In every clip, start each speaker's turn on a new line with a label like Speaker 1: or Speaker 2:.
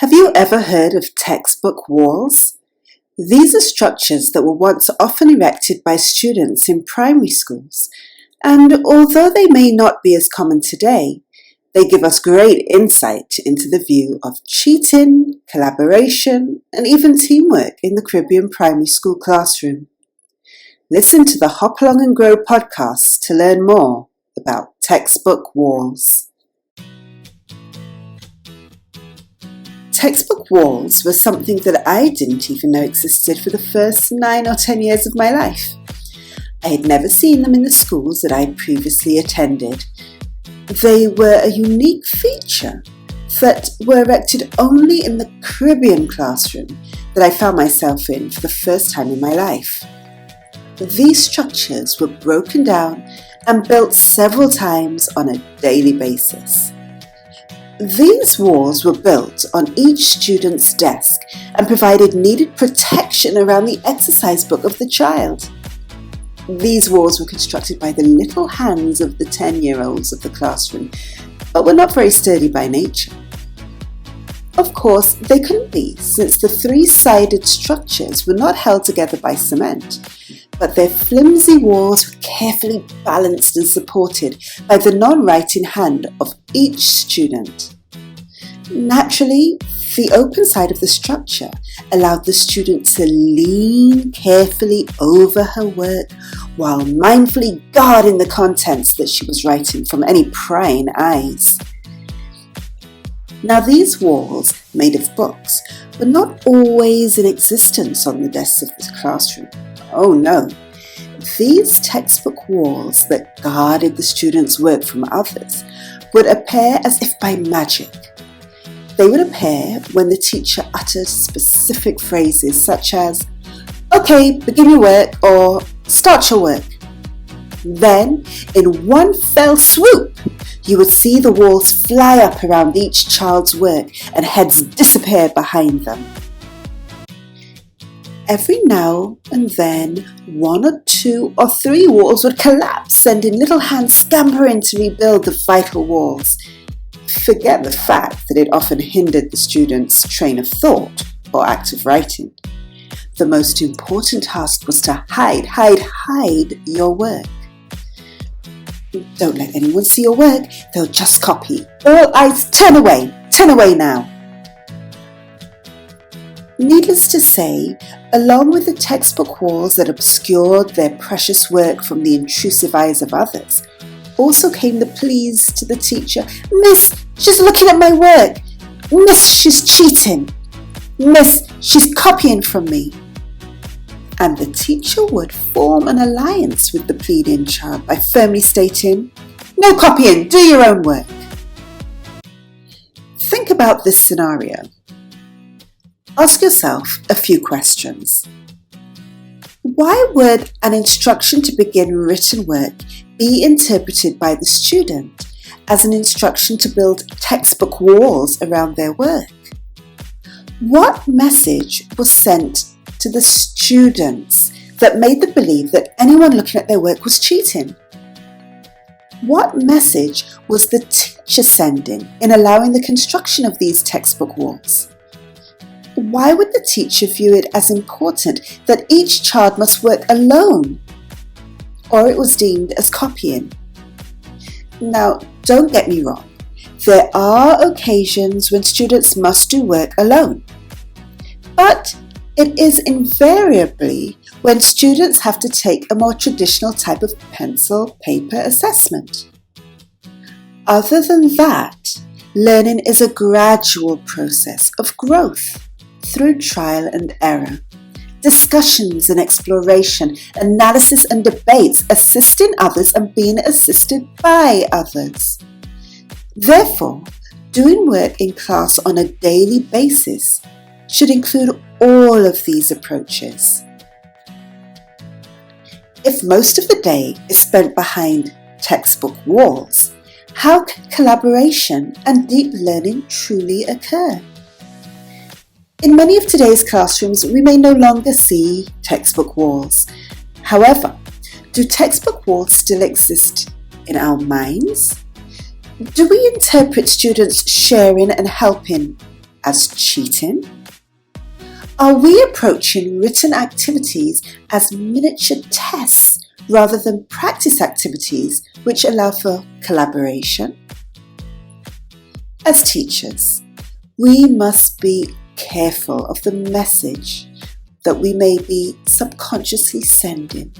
Speaker 1: Have you ever heard of textbook walls? These are structures that were once often erected by students in primary schools, and although they may not be as common today, they give us great insight into the view of cheating, collaboration, and even teamwork in the Caribbean primary school classroom. Listen to the Hopalong and Grow Podcast to learn more about textbook walls. Textbook walls were something that I didn't even know existed for the first 9 or 10 years of my life. I had never seen them in the schools that I had previously attended. They were a unique feature that were erected only in the Caribbean classroom that I found myself in for the first time in my life. These structures were broken down and built several times on a daily basis. These walls were built on each student's desk and provided needed protection around the exercise book of the child. These walls were constructed by the little hands of the 10-year-olds of the classroom, but were not very sturdy by nature. Of course, they couldn't be, since the three-sided structures were not held together by cement, but their flimsy walls were carefully balanced and supported by the non-writing hand of each student. Naturally, the open side of the structure allowed the student to lean carefully over her work while mindfully guarding the contents that she was writing from any prying eyes. Now, these walls, made of books, were not always in existence on the desks of the classroom. Oh no, these textbook walls that guarded the students' work from others would appear as if by magic. They would appear when the teacher uttered specific phrases such as, "Okay, begin your work," or "Start your work." Then, in one fell swoop, you would see the walls fly up around each child's work and heads disappear behind them. Every now and then, 1 or 2 or 3 walls would collapse, sending little hands scampering to rebuild the vital walls. Forget the fact that it often hindered the students' train of thought or active writing. The most important task was to hide your work. Don't let anyone see your work, they'll just copy. All eyes turn away now. Needless to say, along with the textbook walls that obscured their precious work from the intrusive eyes of others, also came the pleas to the teacher. "Miss, she's looking at my work. Miss, she's cheating. Miss, she's copying from me." And the teacher would form an alliance with the pleading child by firmly stating, "No copying, do your own work." Think about this scenario. Ask yourself a few questions. Why would an instruction to begin written work be interpreted by the student as an instruction to build textbook walls around their work? What message was sent to the students that made them believe that anyone looking at their work was cheating? What message was the teacher sending in allowing the construction of these textbook walls? Why would the teacher view it as important that each child must work alone, or it was deemed as copying? Now, don't get me wrong. There are occasions when students must do work alone, but it is invariably when students have to take a more traditional type of pencil-paper assessment. Other than that, learning is a gradual process of growth through trial and error, discussions and exploration, analysis and debates, assisting others and being assisted by others. Therefore, doing work in class on a daily basis should include all of these approaches. If most of the day is spent behind textbook walls, how can collaboration and deep learning truly occur? In many of today's classrooms, we may no longer see textbook walls. However, do textbook walls still exist in our minds? Do we interpret students sharing and helping as cheating? Are we approaching written activities as miniature tests rather than practice activities which allow for collaboration? As teachers, we must be careful of the message that we may be subconsciously sending.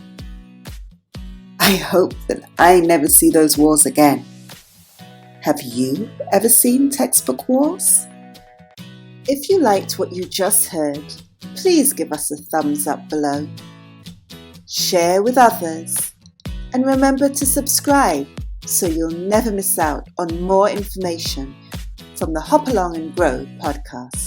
Speaker 1: I hope that I never see those wars again. Have you ever seen textbook wars? If you liked what you just heard, please give us a thumbs up below. Share with others, and remember to subscribe so you'll never miss out on more information from the Hopalong and Grow podcast.